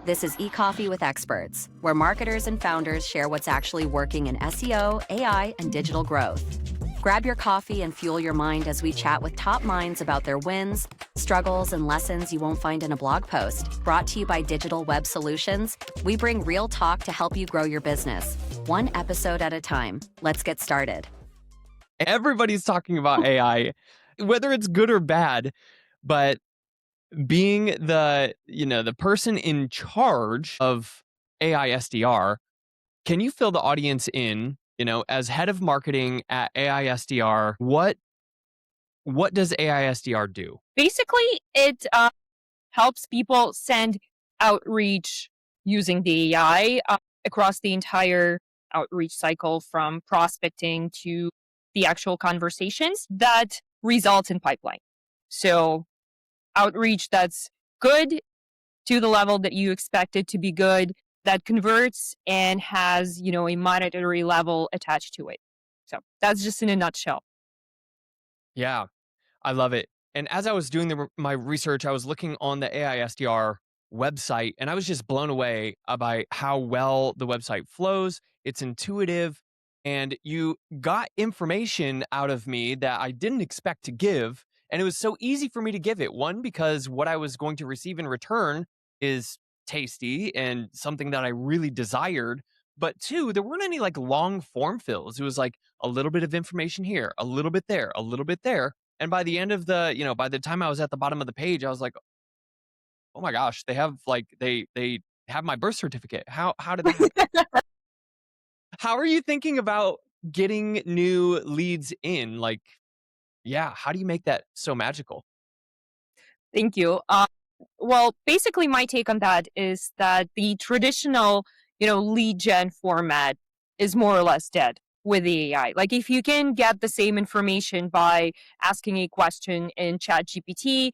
This is eCoffee with Experts, where marketers and founders share what's actually working in SEO, AI, and digital growth. Grab your coffee and fuel your mind as we chat with top minds about their wins, struggles, and lessons you won't find in a blog post. Brought to you by Digital Web Solutions, we bring real talk to help you grow your business, one episode at a time. Let's get started. Everybody's talking about AI, whether it's good or bad, but being the person in charge of AI SDR, can you fill the audience in, as head of marketing at AI SDR, what does AI SDR do? Basically, it helps people send outreach using the AI across the entire outreach cycle, from prospecting to the actual conversations that result in pipeline. So outreach that's good to the level that you expect it to be good, that converts and has, a monetary level attached to it. So that's just in a nutshell. Yeah, I love it. And as I was doing my research, I was looking on the AI SDR website, and I was just blown away by how well the website flows. It's intuitive, and you got information out of me that I didn't expect to give. And it was so easy for me to give it. One, because what I was going to receive in return is tasty and something that I really desired. But two, there weren't any long form fills. It was like a little bit of information here, a little bit there, a little bit there. And by the end of by the time I was at the bottom of the page, I was like, oh my gosh, they have they have my birth certificate. How did that happen? How are you thinking about getting new leads in? How do you make that so magical? Thank you. Well, basically, my take on that is that the traditional, lead gen format is more or less dead with the AI. Like, if you can get the same information by asking a question in ChatGPT,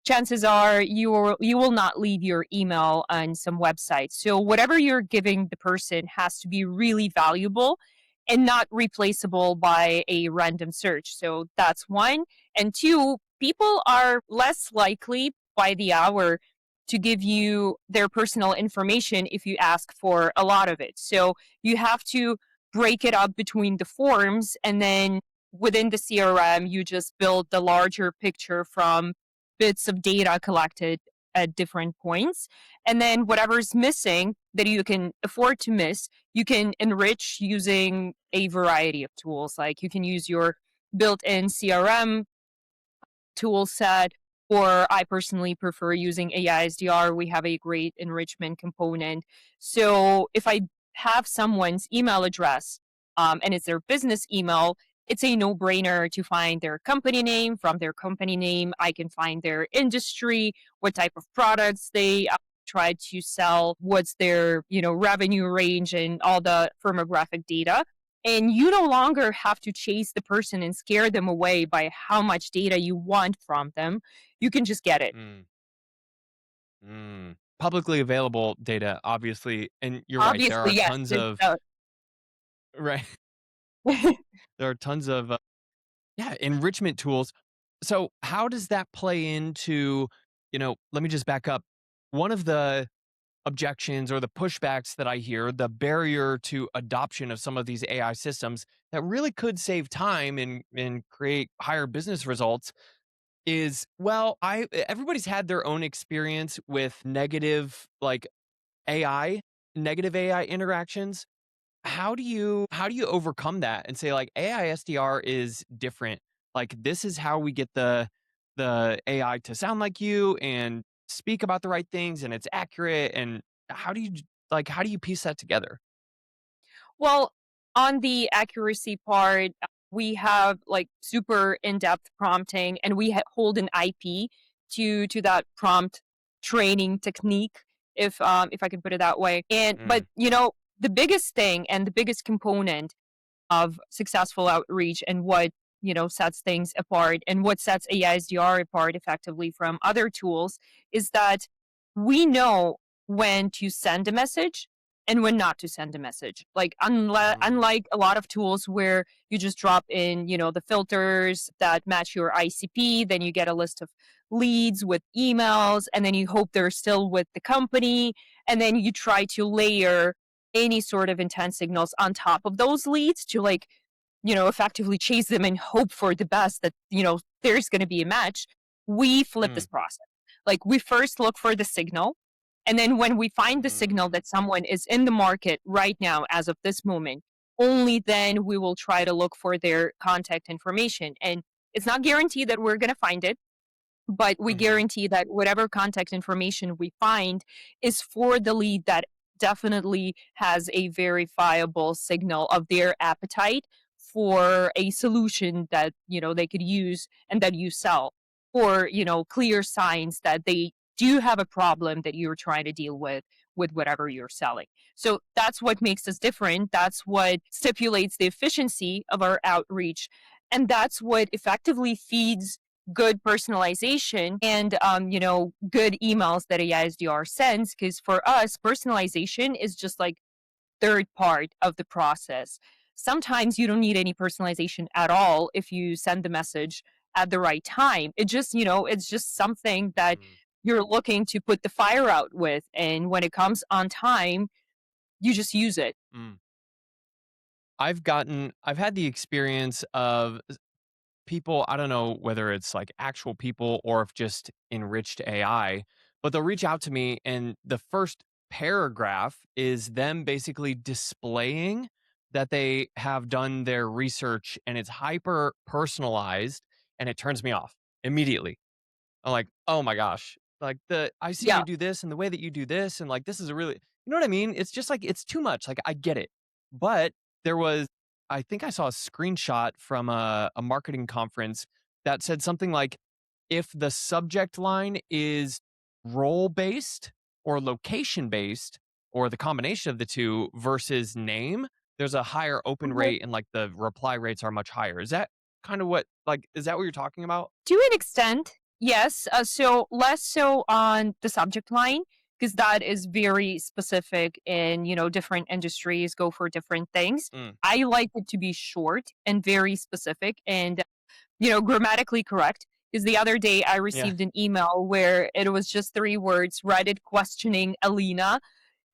chances are you will not leave your email on some website. So whatever you're giving the person has to be really valuable and not replaceable by a random search. So that's one. And two, people are less likely by the hour to give you their personal information if you ask for a lot of it. So you have to break it up between the forms, and then within the CRM, you just build the larger picture from bits of data collected at different points. And then whatever's missing that you can afford to miss, you can enrich using a variety of tools. Like, you can use your built-in CRM tool set, or I personally prefer using AI SDR. We have a great enrichment component. So if I have someone's email address and it's their business email, it's a no-brainer to find their company name. From their company name, I can find their industry, what type of products they try to sell, what's their revenue range, and all the firmographic data. And you no longer have to chase the person and scare them away by how much data you want from them. You can just get it. Publicly available data, obviously. And you're right, there Obviously, are yes. tons of right. There are tons of enrichment tools. So how does that play into, let me just back up. One of the objections or the pushbacks that I hear, the barrier to adoption of some of these AI systems that really could save time and create higher business results is, well, everybody's had their own experience with AI, negative AI interactions. How do you overcome that and say, AI SDR is different? This is how we get the AI to sound like you and speak about the right things, and it's accurate. And how do you piece that together? Well, on the accuracy part, we have super in-depth prompting, and we hold an IP to that prompt training technique, if I can put it that way. And but the biggest thing and the biggest component of successful outreach, and what sets things apart, and what sets AISDR apart effectively from other tools, is that we know when to send a message and when not to send a message. Unlike a lot of tools where you just drop in the filters that match your ICP, then you get a list of leads with emails, and then you hope they're still with the company, and then you try to layer any sort of intent signals on top of those leads to like, effectively chase them and hope for the best that, there's going to be a match. We flip Mm, this process. Like we first look for the signal. And then when we find the signal mm, that someone is in the market right now, as of this moment, only then we will try to look for their contact information. And it's not guaranteed that we're going to find it, but we mhm, guarantee that whatever contact information we find is for the lead that definitely has a verifiable signal of their appetite for a solution that they could use and that you sell, or clear signs that they do have a problem that you're trying to deal with whatever you're selling. So that's what makes us different. That's what stipulates the efficiency of our outreach, and that's what effectively feeds good personalization and good emails that a ISDR sends. Because for us, personalization is just like third part of the process. Sometimes you don't need any personalization at all if you send the message at the right time. It's just something that mm, you're looking to put the fire out with, and when it comes on time, you just use it. mm. I've had the experience of people, I don't know whether it's like actual people or if just enriched AI, but they'll reach out to me and the first paragraph is them basically displaying that they have done their research and it's hyper personalized and it turns me off immediately. I'm like, "Oh my gosh." Like I see you Yeah. do this and the way that you do this and like this is a really, you know what I mean? It's just like it's too much. Like I get it. But there was, I think I saw a screenshot from a marketing conference that said something like if the subject line is role based or location based or the combination of the two versus name, there's a higher open rate and like the reply rates are much higher. Is that kind of what, like is that what you're talking about? To an extent, yes. So less so on the subject line, because that is very specific, and different industries go for different things. Mm, I like it to be short and very specific and grammatically correct. Because the other day I yeah. received an email where it was just three words: Reddit questioning Alina,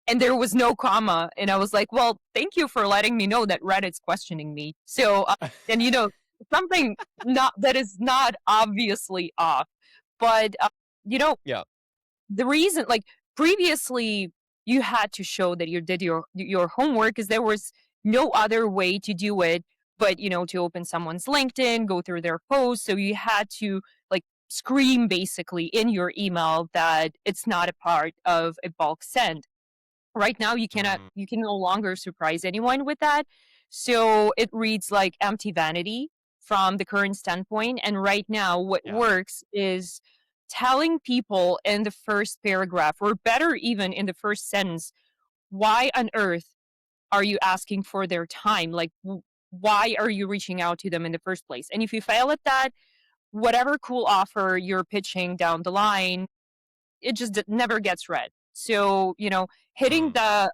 and there was no comma. And I was like, well, thank you for letting me know that Reddit's questioning me. So, and something not that is not obviously off, but you know, Yeah. the reason, like previously, you had to show that you did your homework because there was no other way to do it, but to open someone's LinkedIn, go through their posts. So you had to like scream basically in your email that it's not a part of a bulk send. Right now, Mm, you can no longer surprise anyone with that. So it reads like empty vanity from the current standpoint. And right now, what yeah. works is telling people in the first paragraph, or better, even in the first sentence, why on earth are you asking for their time? Like, why are you reaching out to them in the first place? And if you fail at that, whatever cool offer you're pitching down the line, it just never gets read. So, hitting Mm,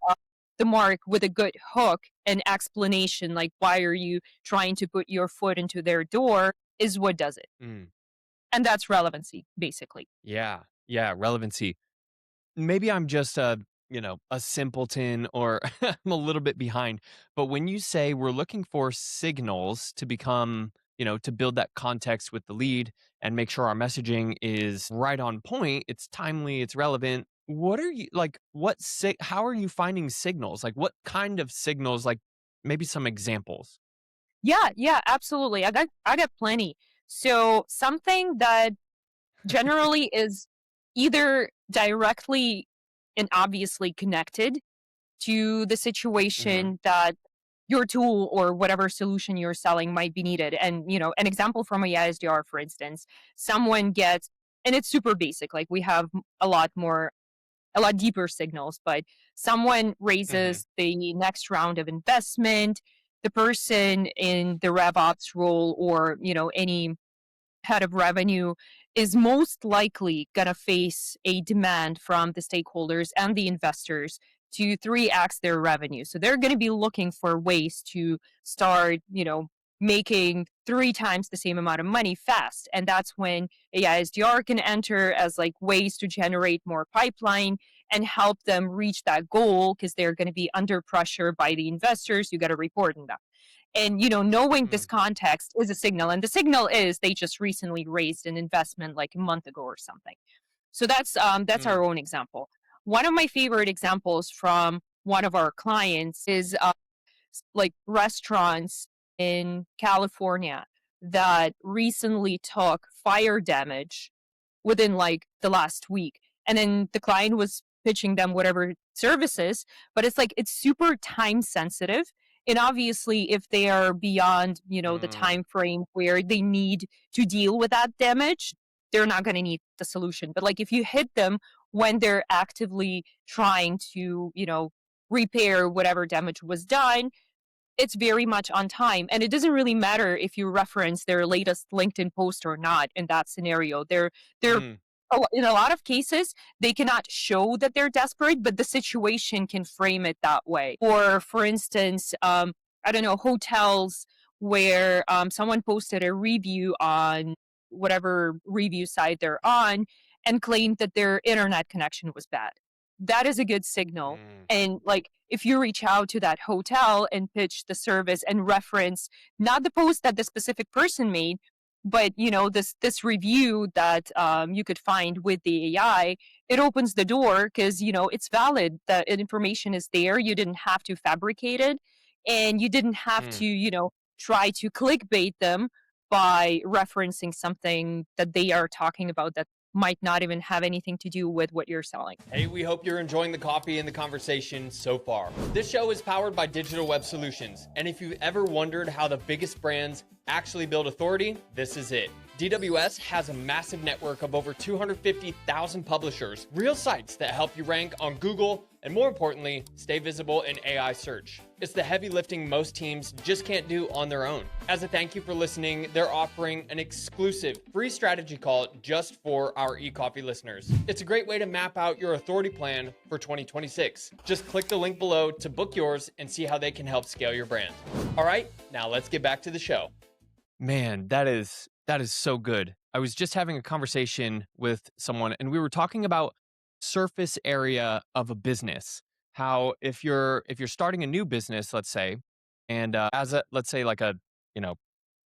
the mark with a good hook and explanation, like why are you trying to put your foot into their door, is what does it. mm. And that's relevancy, basically. Yeah. Yeah. Relevancy. Maybe I'm just a simpleton or I'm a little bit behind. But when you say we're looking for signals to become, to build that context with the lead and make sure our messaging is right on point, it's timely, it's relevant. What are you like? How are you finding signals? Like, what kind of signals? Like, maybe some examples. Yeah, yeah, absolutely. I got plenty. So something that generally is either directly and obviously connected to the Hmm. situation that your tool or whatever solution you're selling might be needed. And, an example from a ISDR, for instance, someone gets, and it's super basic, like we have a lot deeper signals, but someone Hmm. raises the next round of investment. The person in the RevOps role, or, any head of revenue, is most likely going to face a demand from the stakeholders and the investors to 3x their revenue. So they're going to be looking for ways to start, making 3 times the same amount of money fast. And that's when AI SDR can enter as like ways to generate more pipeline and help them reach that goal because they're going to be under pressure by the investors. You got to report on that. And knowing this Mm, context is a signal, and the signal is they just recently raised an investment like a month ago or something. So that's mm, our own example. One of my favorite examples from one of our clients is like restaurants in California that recently took fire damage within like the last week. And then the client was pitching them whatever services, but it's like it's super time sensitive. And obviously, if they are beyond, the mm, time frame where they need to deal with that damage, they're not going to need the solution. But like if you hit them when they're actively trying to, repair whatever damage was done, it's very much on time. And it doesn't really matter if you reference their latest LinkedIn post or not in that scenario. They're mm, in a lot of cases, they cannot show that they're desperate, but the situation can frame it that way. Or, for instance, I don't know, hotels where someone posted a review on whatever review site they're on and claimed that their internet connection was bad. That is a good signal. mm, And like, if you reach out to that hotel and pitch the service and reference not the post that the specific person made, but this review that you could find with the AI, it opens the door because it's valid. The information is there. You didn't have to fabricate it, and you didn't have mm. to try to clickbait them by referencing something that they are talking about that might not even have anything to do with what you're selling. Hey, we hope you're enjoying the coffee and the conversation so far. This show is powered by Digital Web Solutions, and if you've ever wondered how the biggest brands actually build authority, this is it. DWS has a massive network of over 250,000 publishers, real sites that help you rank on Google, and more importantly, stay visible in AI search. It's the heavy lifting most teams just can't do on their own. As a thank you for listening, they're offering an exclusive free strategy call just for our eCoffee listeners. It's a great way to map out your authority plan for 2026. Just click the link below to book yours and see how they can help scale your brand. All right, now let's get back to the show. Man, that is so good. I was just having a conversation with someone and we were talking about surface area of a business. How if you're starting a new business, let's say, and as a let's say like a, you know,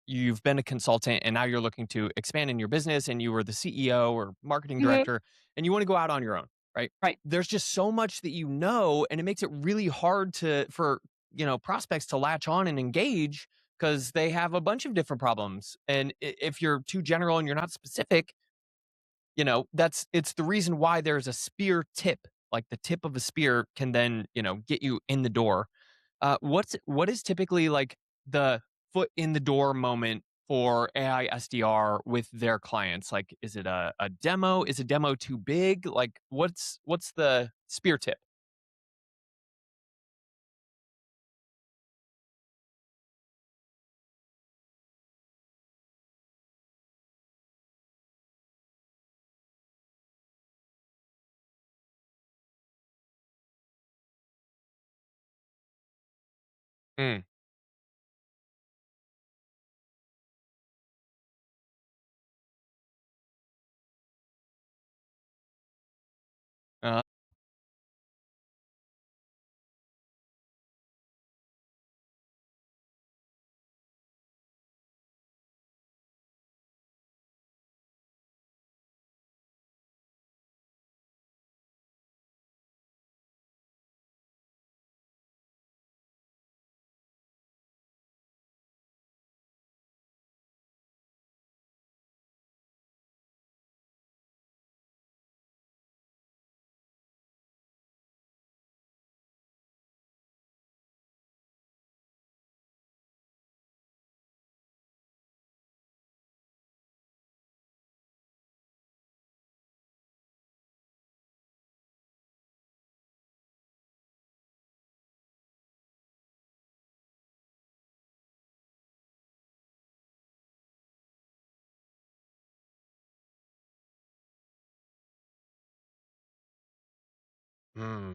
you've been a consultant and now you're looking to expand in your business and you were the CEO or marketing Mhm. director and you want to go out on your own, right? Right. There's just so much that you know and it makes it really hard to for, prospects to latch on and engage because they have a bunch of different problems. And if you're too general and you're not specific, it's the reason why there's a spear tip. Like the tip of a spear can then, get you in the door. What is typically like the foot in the door moment for AI SDR with their clients? Like, is it a demo? Is a demo too big? Like, what's the spear tip? Mm, uh, mm,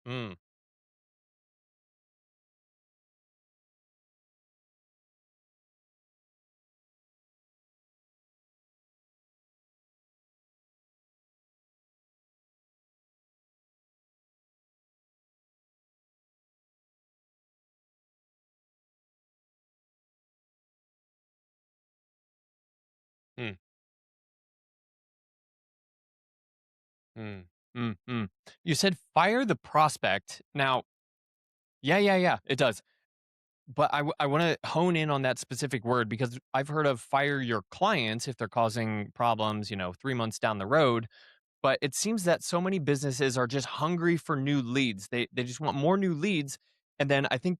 Mm, mm, mm, mm. You said fire the prospect. Now, yeah, it does. But I want to hone in on that specific word because I've heard of fire your clients if they're causing problems, 3 months down the road. But it seems that so many businesses are just hungry for new leads. They just want more new leads. And then I think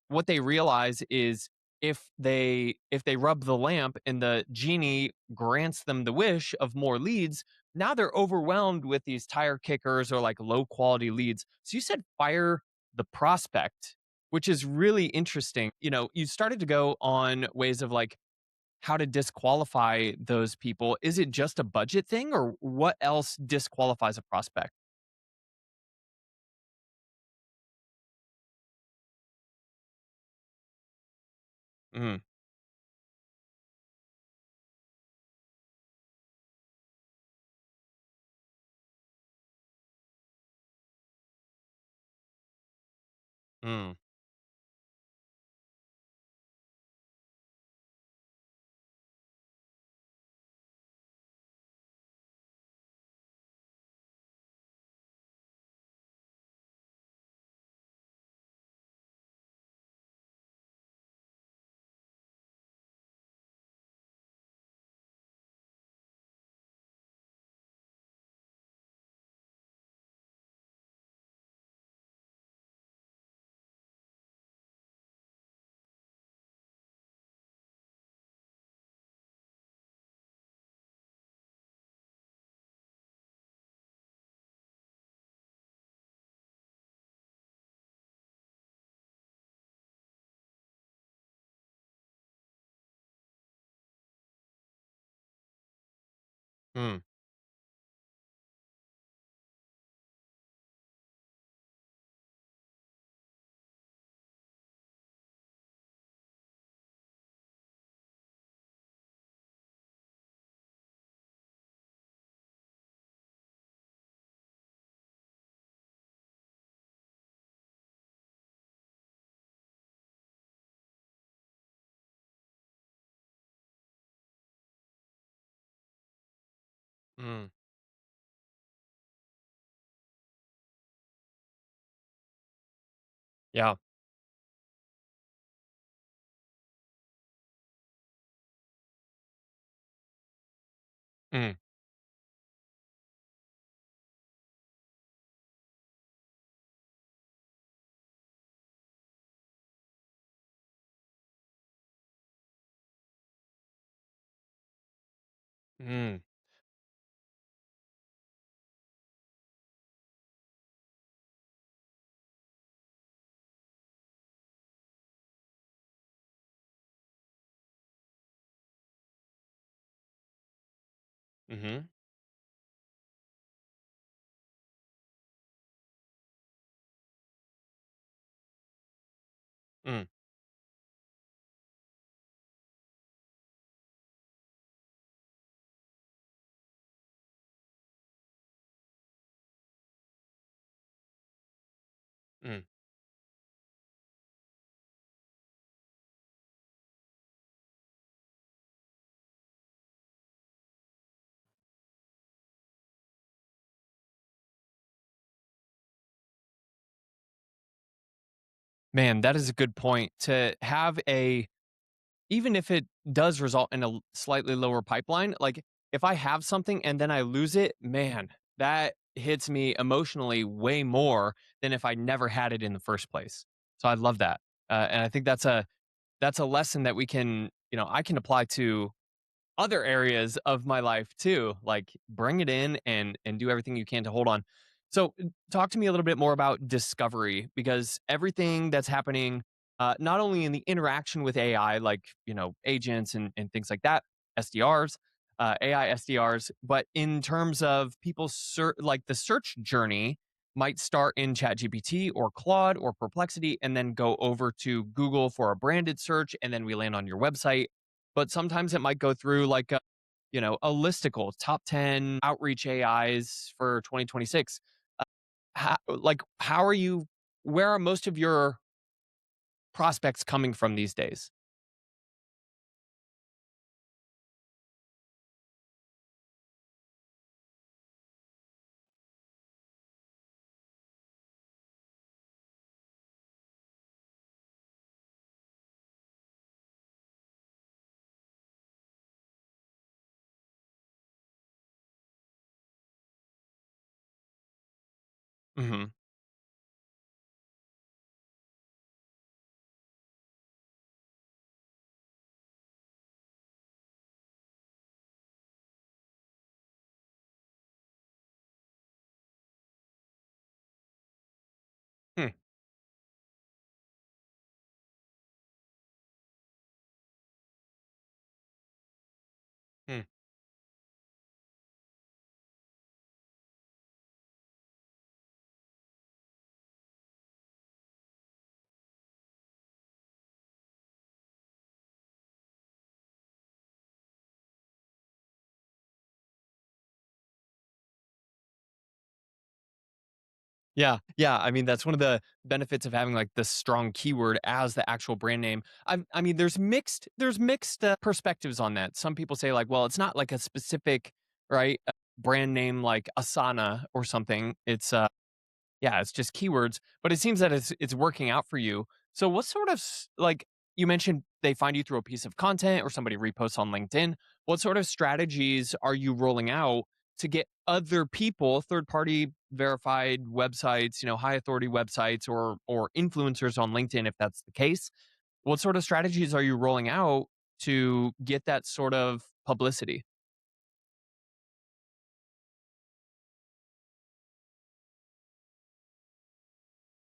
what they realize is if they rub the lamp and the genie grants them the wish of more leads, now they're overwhelmed with these tire kickers or like low quality leads. So you said fire the prospect, which is really interesting. You started to go on ways of like how to disqualify those people. Is it just a budget thing or what else disqualifies a prospect? Mm, mm, mm. Mm. Yeah. Mm, mm. Mhm. Mm, mm, Man, that is a good point to have even if it does result in a slightly lower pipeline, like, if I have something and then I lose it, man, that hits me emotionally way more than if I never had it in the first place. So I love that. And I think that's a lesson that I can apply to other areas of my life too. Like bring it in and do everything you can to hold on. So talk to me a little bit more about discovery because everything that's happening, not only in the interaction with AI, like agents and things like that, SDRs, AI SDRs, but in terms of people's like the search journey. might start in ChatGPT or Claude or Perplexity and then go over to Google for a branded search and then we land on your website. But sometimes it might go through like a listicle, top 10 outreach AIs for 2026. How are you where are most of your prospects coming from these days? Mhm. Hmm, hmm, yeah, yeah, I mean, that's one of the benefits of having, like, the strong keyword as the actual brand name. I mean, there's mixed perspectives on that. Some people say, like, well, it's not like a specific, right, brand name like Asana or something. Yeah, it's just keywords, but it seems that it's working out for you. So what sort of like you mentioned they find you through a piece of content or somebody reposts on LinkedIn. What sort of strategies are you rolling out to get other people, third party verified websites, high authority websites or influencers on LinkedIn if that's the case? What sort of strategies are you rolling out to get that sort of publicity?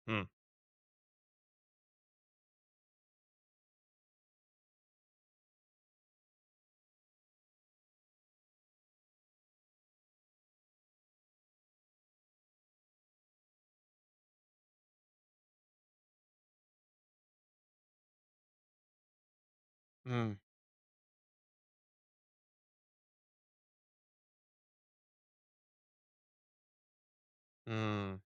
Mm, mm, mm,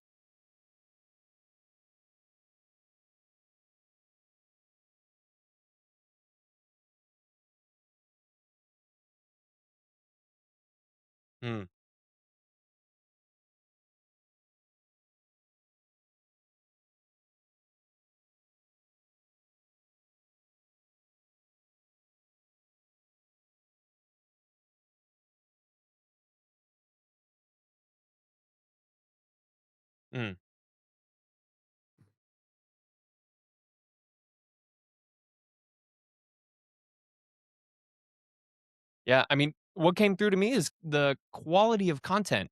mm. Mm. Yeah, I mean, what came through to me is the quality of content.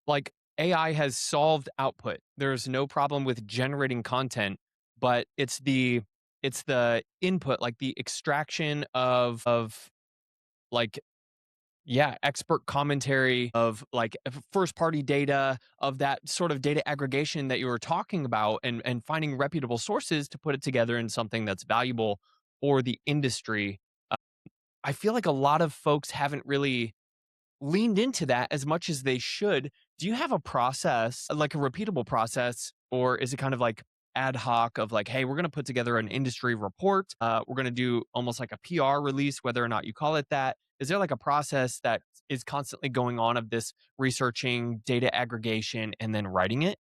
Like, AI has solved output. There's no problem with generating content, but it's the input, like the extraction of like yeah, expert commentary of like first party data of that sort of data aggregation that you were talking about and finding reputable sources to put it together in something that's valuable for the industry. Uh, I feel like a lot of folks haven't really leaned into that as much as they should. Do you have a process, like a repeatable process, or is it kind of like ad hoc of like, hey, we're going to put together an industry report. We're going to do almost like a PR release, whether or not you call it that. Is there like a process that is constantly going on of this researching, data aggregation, and then writing it?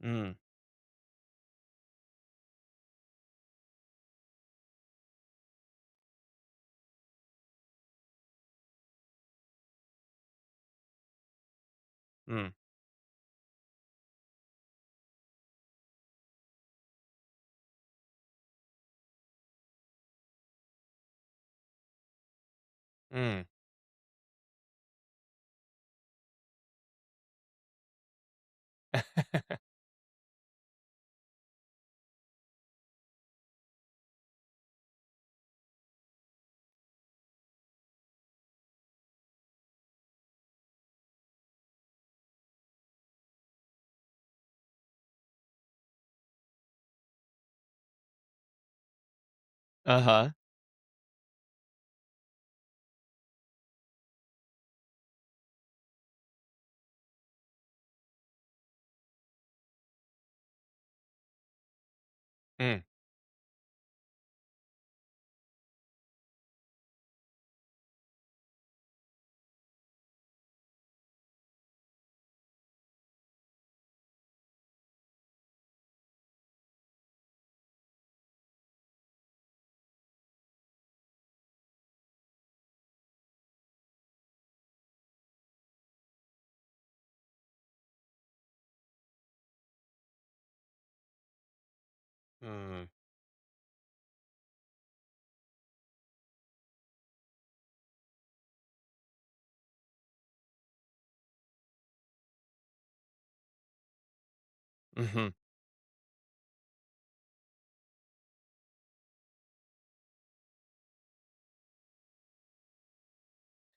Mm, mm. Mm. Uh-huh. Mm. Mm. Mhm.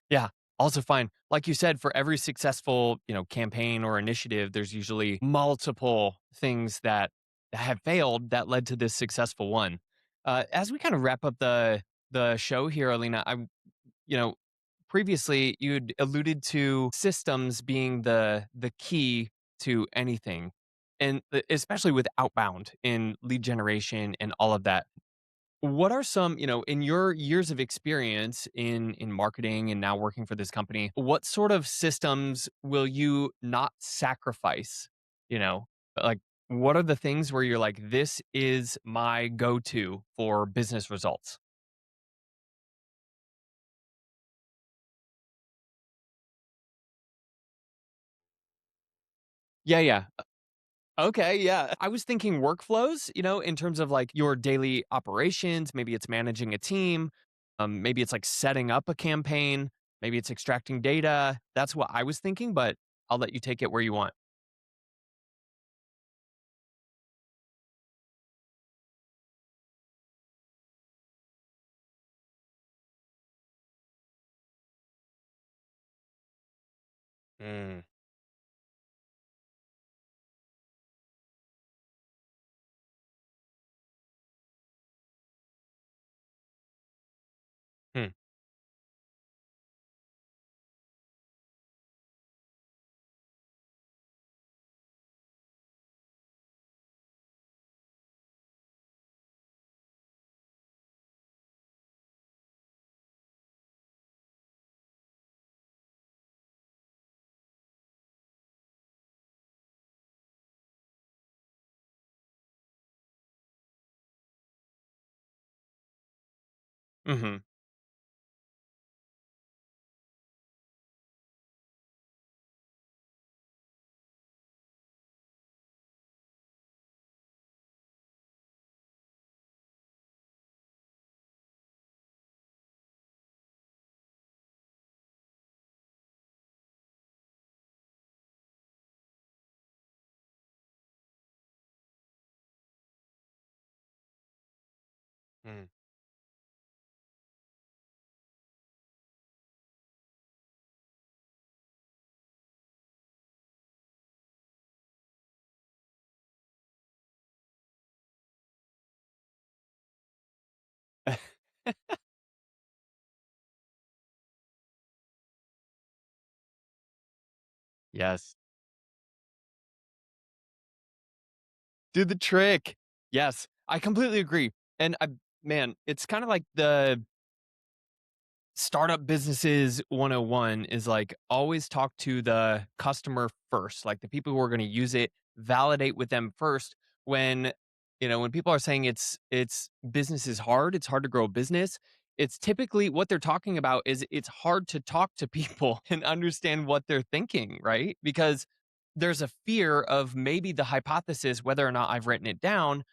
Yeah, also fine. Like you said, for every successful, campaign or initiative, there's usually multiple things that have failed that led to this successful one. As we kind of wrap up the show here, Alina, you know, previously you'd alluded to systems being the key to anything, and especially with outbound in lead generation and all of that. What are some, in your years of experience in marketing and now working for this company, what sort of systems will you not sacrifice? You know, like what are the things where you're like, this is my go-to for business results? Yeah, yeah. Okay, yeah. I was thinking workflows, in terms of like your daily operations. Maybe it's managing a team. Maybe it's like setting up a campaign. Maybe it's extracting data. That's what I was thinking, but I'll let you take it where you want. Mm. Hmm. Mhm. Mm. Yes. Do the trick. Yes, I completely agree. And man, it's kind of like the startup businesses 101 is like always talk to the customer first, like the people who are going to use it, validate with them first. When when people are saying it's business is hard, it's hard to grow a business, it's typically what they're talking about is it's hard to talk to people and understand what they're thinking, right? Because there's a fear of maybe the hypothesis, whether or not I've written it down,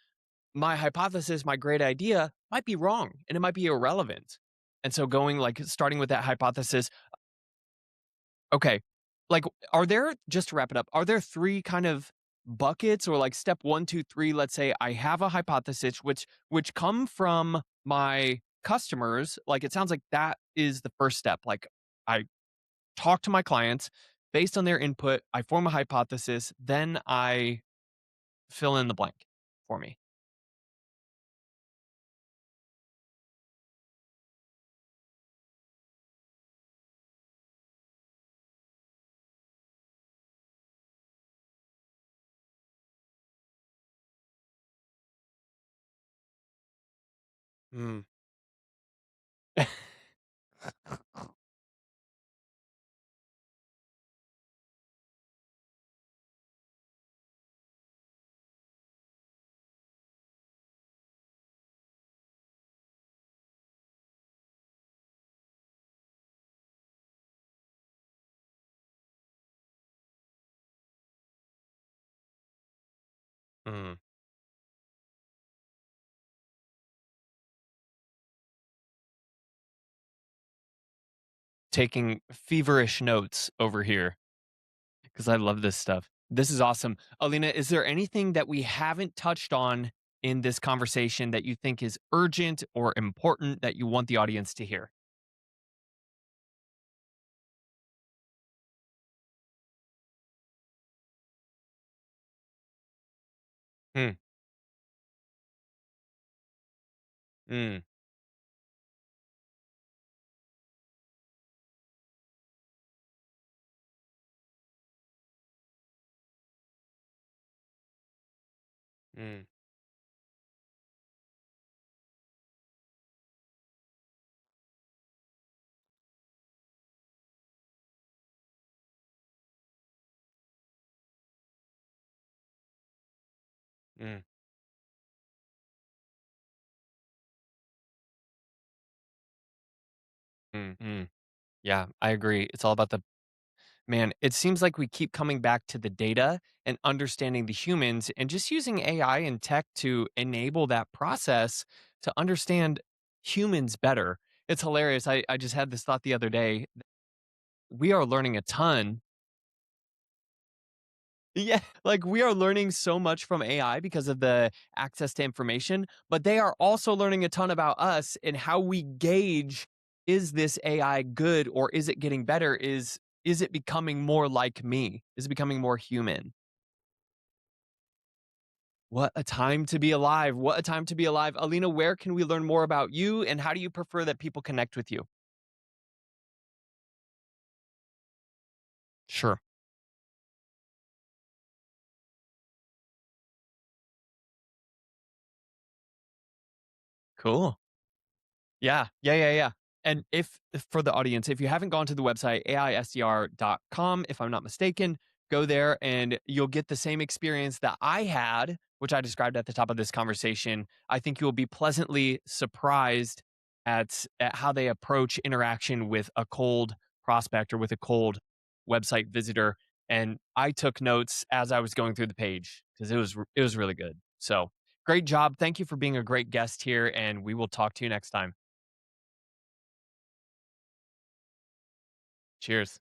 my hypothesis, my great idea might be wrong and it might be irrelevant. And so going like starting with that hypothesis, okay, like are there, just to wrap it up, are there three kind of buckets or like step one, two, three? Let's say I have a hypothesis which come from my customers. Like it sounds like that is the first step. Like I talk to my clients based on their input, I form a hypothesis, then I fill in the blank for me. Mm. Mm. Taking feverish notes over here because I love this stuff. This is awesome. Alina, is there anything that we haven't touched on in this conversation that you think is urgent or important that you want the audience to hear? Mm, mm, mm, mm, mm. Yeah, I agree. It's all about the man. It seems like we keep coming back to the data and understanding the humans and just using AI and tech to enable that process to understand humans better. It's hilarious. I just had this thought the other day. We are learning a ton. Yeah, like we are learning so much from AI because of the access to information, but they are also learning a ton about us and how we gauge, is this AI good or is it getting better? Is it becoming more like me? Is it becoming more human? What a time to be alive. What a time to be alive. Alina, where can we learn more about you and how do you prefer that people connect with you? Sure. Cool. Yeah. And if for the audience, if you haven't gone to the website aisdr.com, if I'm not mistaken, go there and you'll get the same experience that I had, which I described at the top of this conversation. I think you will be pleasantly surprised at how they approach interaction with a cold prospect or with a cold website visitor. And I took notes as I was going through the page because it was really good. So great job. Thank you for being a great guest here, and we will talk to you next time. Cheers.